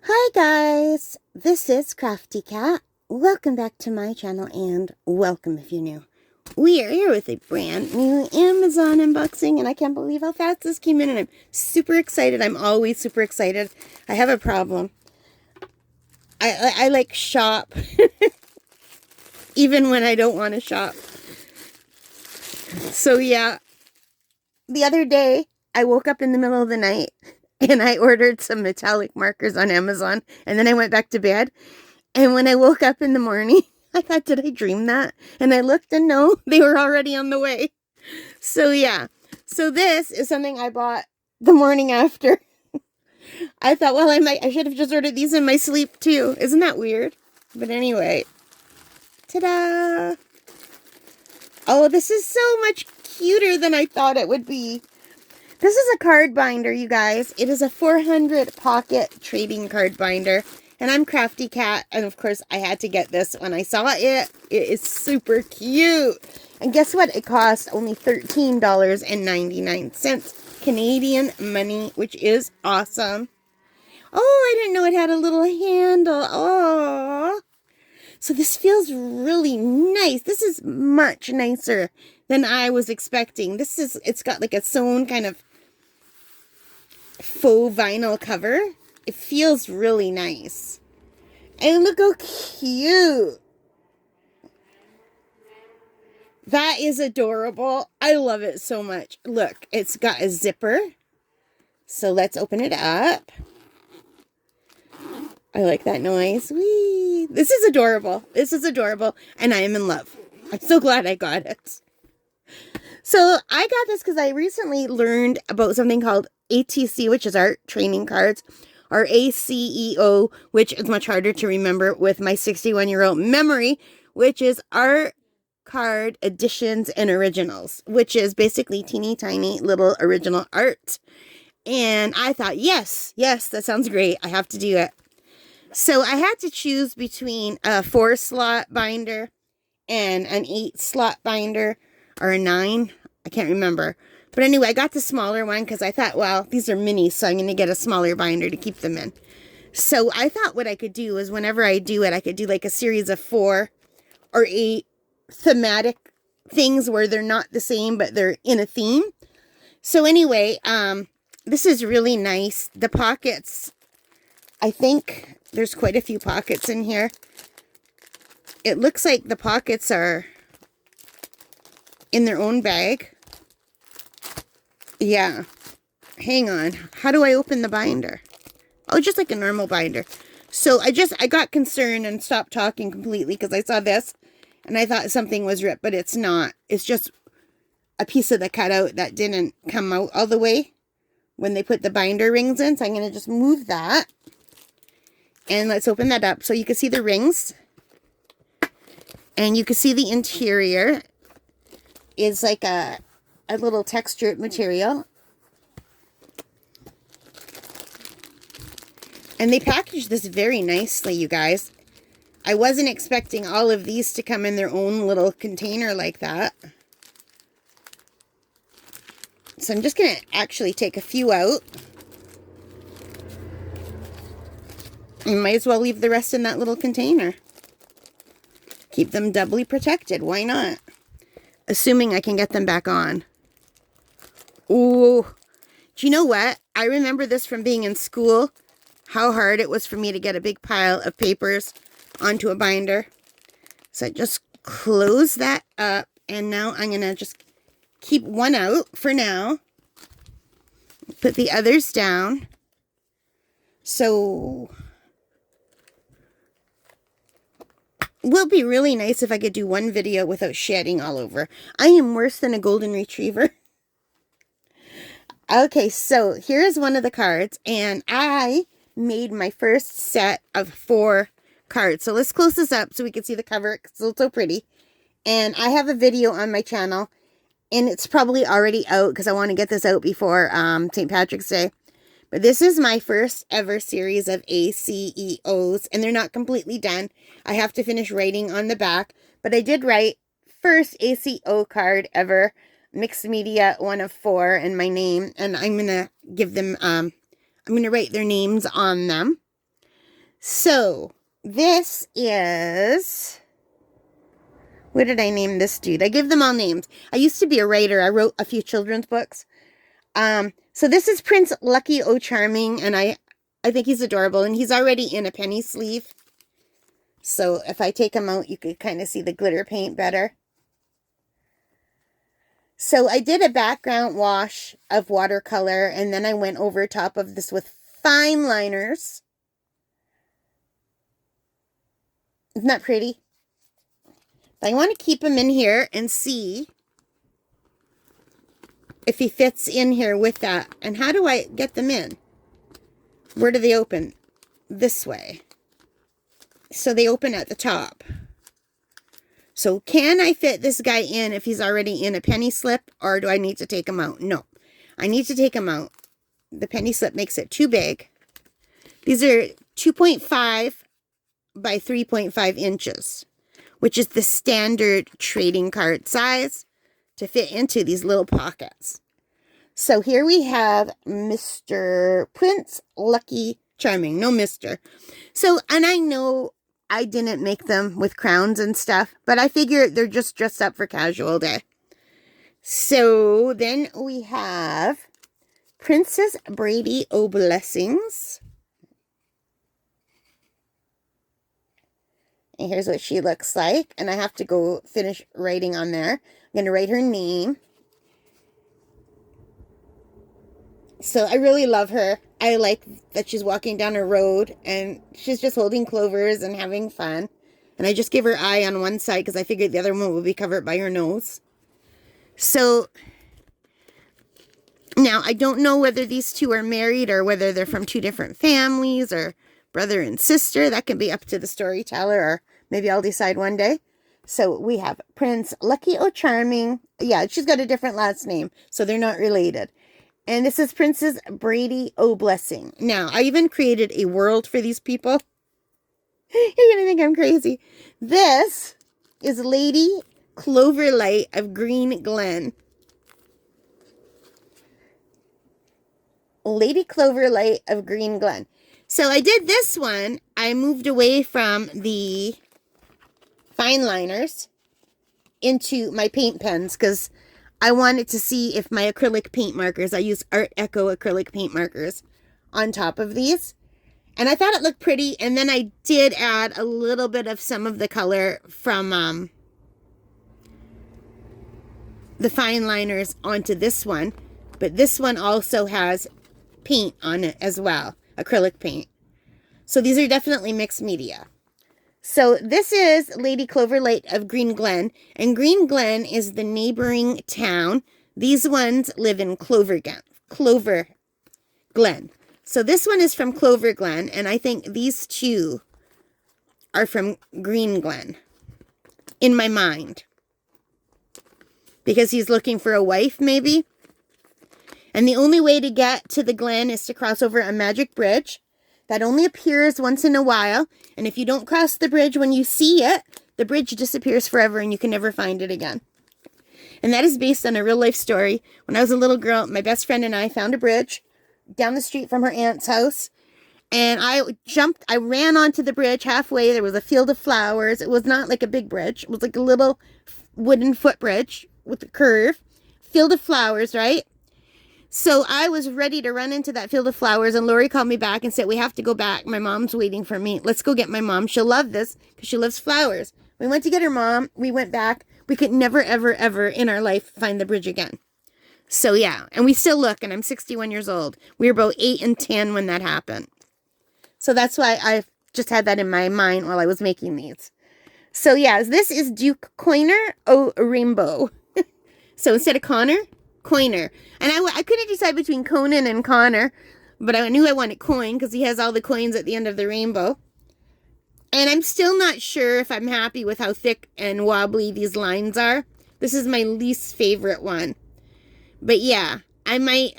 Hi guys, this is Crafty Cat. Welcome back to my channel and welcome if you're new. We are here with a brand new Amazon unboxing and I can't believe how fast this came in and I'm super excited. I'm always super excited. I have a problem. I like shop even when I don't want to shop. So yeah, the other day I woke up in the middle of the night and I ordered some metallic markers on Amazon and then I went back to bed. And when I woke up in the morning, I thought, did I dream that? And I looked and no, they were already on the way. So yeah. So this is something I bought the morning after. I thought, well, I should have just ordered these in my sleep too. Isn't that weird? But anyway. Ta-da! Oh, this is so much cuter than I thought it would be. This is a card binder, you guys. It is a 400 pocket trading card binder. And I'm Crafty Cat, and of course I had to get this when I saw it. It is super cute. And guess what? It cost only $13.99 Canadian money, which is awesome. Oh, I didn't know it had a little handle. Oh. So this feels really nice. This is much nicer than I was expecting. It's got like a sewn kind of faux vinyl cover. It feels really nice. And look how cute. That is adorable. I love it so much. Look, it's got a zipper. So let's open it up. I like that noise. Whee! This is adorable. This is adorable. And I am in love. I'm so glad I got it. So I got this because I recently learned about something called ATC, which is art training cards, or ACEO, which is much harder to remember with my 61-year-old memory, which is art card editions and originals, which is basically teeny tiny little original art. And I thought, yes, that sounds great. I have to do it. So I had to choose between a 4-slot binder and an 8-slot binder, or a 9. I can't remember. But anyway, I got the smaller one because I thought, well, these are minis, so I'm going to get a smaller binder to keep them in. So I thought what I could do is whenever I do it, I could do like a series of 4 or 8 thematic things where they're not the same, but they're in a theme. So anyway, this is really nice. The pockets, I think there's quite a few pockets in here. It looks like the pockets are in their own bag. Yeah. Hang on. How do I open the binder? Oh, just like a normal binder. So I got concerned and stopped talking completely because I saw this and I thought something was ripped, but it's not. It's just a piece of the cutout that didn't come out all the way when they put the binder rings in. So I'm going to just move that. And let's open that up so you can see the rings. And you can see the interior is like a little textured material. And they packaged this very nicely, you guys. I wasn't expecting all of these to come in their own little container like that. So I'm just going to actually take a few out. You might as well leave the rest in that little container. Keep them doubly protected. Why not? Assuming I can get them back on. Ooh. Do you know what? I remember this from being in school. How hard it was for me to get a big pile of papers onto a binder. So I just close that up. And now I'm going to just keep one out for now. Put the others down. So it will be really nice if I could do one video without shedding all over. I am worse than a golden retriever. Okay, so here's one of the cards. And I made my first set of 4 cards. So let's close this up so we can see the cover because it's so pretty. And I have a video on my channel. And it's probably already out because I want to get this out before St. Patrick's Day. But this is my first ever series of ACEOs, and they're not completely done. I have to finish writing on the back, but I did write first ACO card ever, mixed media 1 of 4, and my name, and I'm going to give them, I'm going to write their names on them. So, this is... What did I name this dude? I give them all names. I used to be a writer. I wrote a few children's books. So this is Prince Lucky O'Charming, and I think he's adorable, and he's already in a penny sleeve. So if I take him out, you could kind of see the glitter paint better. So I did a background wash of watercolor, and then I went over top of this with fine liners. Isn't that pretty? But I want to keep him in here and see if he fits in here with that. And how do I get them in? Where do they open? This way. So they open at the top. So can I fit this guy in if he's already in a penny slip, or do I need to take him out? No, I need to take him out. The penny slip makes it too big. These are 2.5 by 3.5 inches, which is the standard trading card size to fit into these little pockets. So here we have Mr. Prince Lucky Charming. No Mr. So, and I know I didn't make them with crowns and stuff, but I figure they're just dressed up for casual day. So then we have Princess Brady O'Blessings. And here's what she looks like. And I have to go finish writing on there. I'm going to write her name. So I really love her. I like that she's walking down a road and she's just holding clovers and having fun. And I just give her eye on one side because I figured the other one would be covered by her nose. So now I don't know whether these two are married or whether they're from two different families or brother and sister. That can be up to the storyteller, or maybe I'll decide one day. So we have Prince Lucky O'Charming. Yeah, she's got a different last name, so they're not related. And this is Princess Brady O'Blessing. Now, I even created a world for these people. You're going to think I'm crazy. This is Lady Cloverlight of Green Glen. Lady Cloverlight of Green Glen. So I did this one. I moved away from the fine liners into my paint pens because I wanted to see if my acrylic paint markers, I use Art Echo acrylic paint markers on top of these. And I thought it looked pretty. And then I did add a little bit of some of the color from the fine liners onto this one. But this one also has paint on it as well, acrylic paint. So these are definitely mixed media. So this is Lady Cloverlight of Green Glen, and Green Glen is the neighboring town. These ones live in Clover Glen. So this one is from Clover Glen, and I think these two are from Green Glen, in my mind. Because he's looking for a wife, maybe. And the only way to get to the Glen is to cross over a magic bridge. That only appears once in a while, and if you don't cross the bridge when you see it, the bridge disappears forever and you can never find it again. And that is based on a real life story. When I was a little girl, my best friend and I found a bridge down the street from her aunt's house, and I ran onto the bridge halfway. There was a field of flowers. It was not like a big bridge. It was like a little wooden footbridge with a curve. Field of flowers, right? So I was ready to run into that field of flowers, and Lori called me back and said, we have to go back. My mom's waiting for me. Let's go get my mom. She'll love this because she loves flowers. We went to get her mom. We went back. We could never, ever, ever in our life find the bridge again. So yeah, and we still look, and I'm 61 years old. We were about 8 and 10 when that happened. So that's why I just had that in my mind while I was making these. So yeah, this is Duke Coiner Rainbow. So instead of Connor, Coiner. And I couldn't decide between Conan and Connor, but I knew I wanted coin because he has all the coins at the end of the rainbow. And I'm still not sure if I'm happy with how thick and wobbly these lines are. This is my least favorite one. But yeah, I might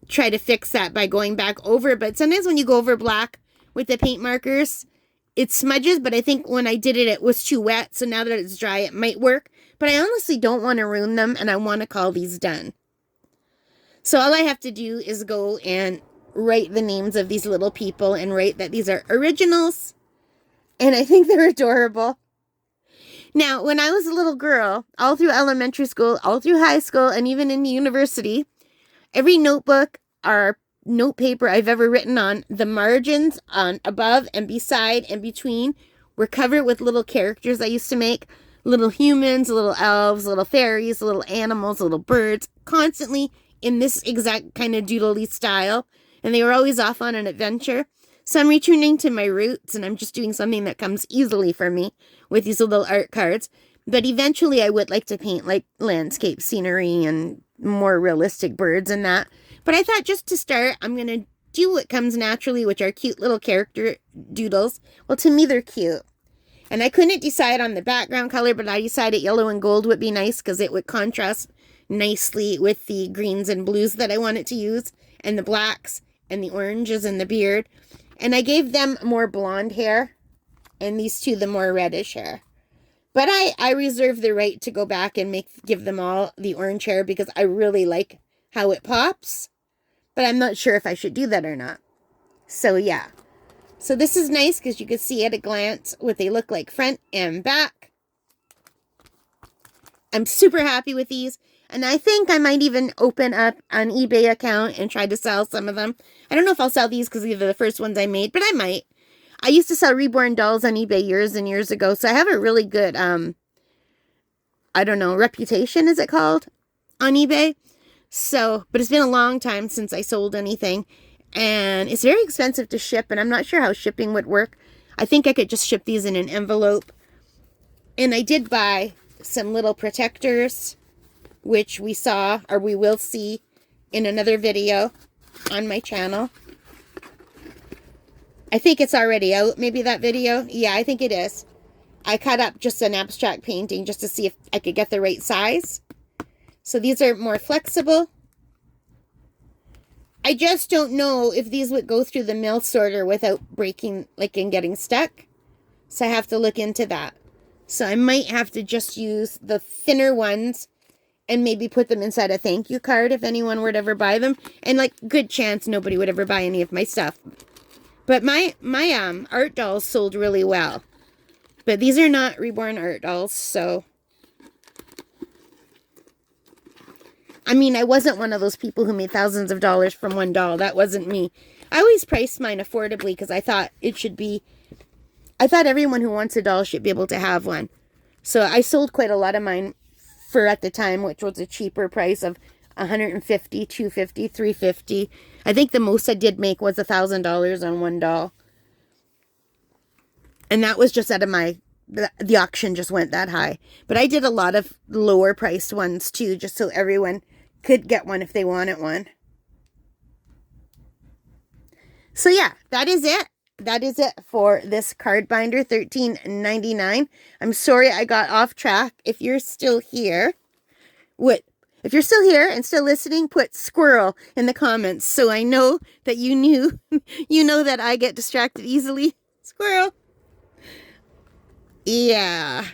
try to fix that by going back over. But sometimes when you go over black with the paint markers, it smudges. But I think when I did it, it was too wet. So now that it's dry, it might work. But I honestly don't want to ruin them, and I want to call these done. So all I have to do is go and write the names of these little people and write that these are originals. And I think they're adorable. Now, when I was a little girl, all through elementary school, all through high school, and even in university, every notebook or note paper I've ever written on, the margins on above and beside and between were covered with little characters I used to make. Little humans, little elves, little fairies, little animals, little birds, constantly in this exact kind of doodly style. And they were always off on an adventure. So I'm returning to my roots, and I'm just doing something that comes easily for me with these little art cards. But eventually I would like to paint like landscape scenery and more realistic birds and that. But I thought just to start, I'm going to do what comes naturally, which are cute little character doodles. Well, to me, they're cute. And I couldn't decide on the background color, but I decided yellow and gold would be nice because it would contrast nicely with the greens and blues that I wanted to use, and the blacks and the oranges and the beard. And I gave them more blonde hair, and these two the more reddish hair. But I reserve the right to go back and give them all the orange hair because I really like how it pops. But I'm not sure if I should do that or not. So yeah. So this is nice because you can see at a glance what they look like front and back. I'm super happy with these. And I think I might even open up an eBay account and try to sell some of them. I don't know if I'll sell these because these are the first ones I made, but I might. I used to sell reborn dolls on eBay years and years ago, so I have a really good, I don't know, reputation, is it called, on eBay? So, but it's been a long time since I sold anything, and it's very expensive to ship, and I'm not sure how shipping would work. I think I could just ship these in an envelope. And I did buy some little protectors, which we saw, or we will see in another video on my channel. I think it's already out, maybe that video. Yeah, I think it is. I cut up just an abstract painting just to see if I could get the right size. So these are more flexible. I just don't know if these would go through the mail sorter without breaking, like, and getting stuck. So I have to look into that. So I might have to just use the thinner ones and maybe put them inside a thank you card if anyone would ever buy them. And, like, good chance nobody would ever buy any of my stuff. But my art dolls sold really well. But these are not reborn art dolls, so. I mean, I wasn't one of those people who made thousands of dollars from one doll. That wasn't me. I always priced mine affordably because I thought it should be. I thought everyone who wants a doll should be able to have one. So I sold quite a lot of mine for at the time, which was a cheaper price of $150, $250, $350. I think the most I did make was $1,000 on one doll. And that was just out of the auction just went that high. But I did a lot of lower priced ones too, just so everyone could get one if they wanted one. So yeah, that is it. That is it for this card binder, $13.99. I'm sorry I got off track. If you're still here, if you're still here and still listening, put squirrel in the comments so I know that you knew, you know that I get distracted easily. Squirrel. Yeah.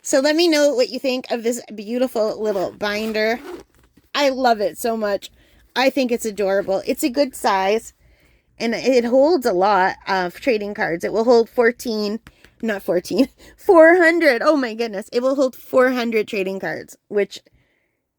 So let me know what you think of this beautiful little binder. I love it so much. I think it's adorable. It's a good size. And it holds a lot of trading cards. It will hold 400. Oh my goodness. It will hold 400 trading cards, which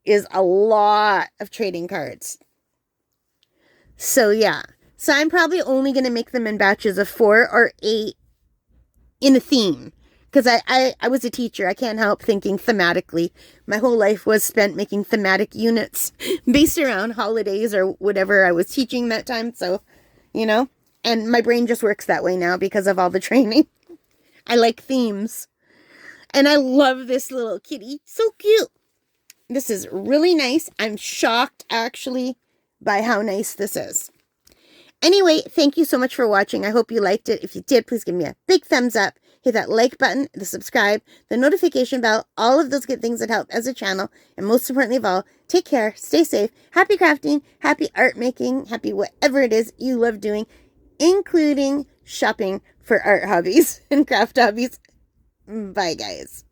is a lot of trading cards. So yeah. So I'm probably only going to make them in batches of 4 or 8 in a theme. Because I was a teacher. I can't help thinking thematically. My whole life was spent making thematic units based around holidays or whatever I was teaching that time. So, you know, and my brain just works that way now because of all the training. I like themes. And I love this little kitty. So cute. This is really nice. I'm shocked, actually, by how nice this is. Anyway, thank you so much for watching. I hope you liked it. If you did, please give me a big thumbs up. Hit that like button, the subscribe, the notification bell, all of those good things that help as a channel. And most importantly of all, take care, stay safe, happy crafting, happy art making, happy whatever it is you love doing, including shopping for art hobbies and craft hobbies. Bye, guys.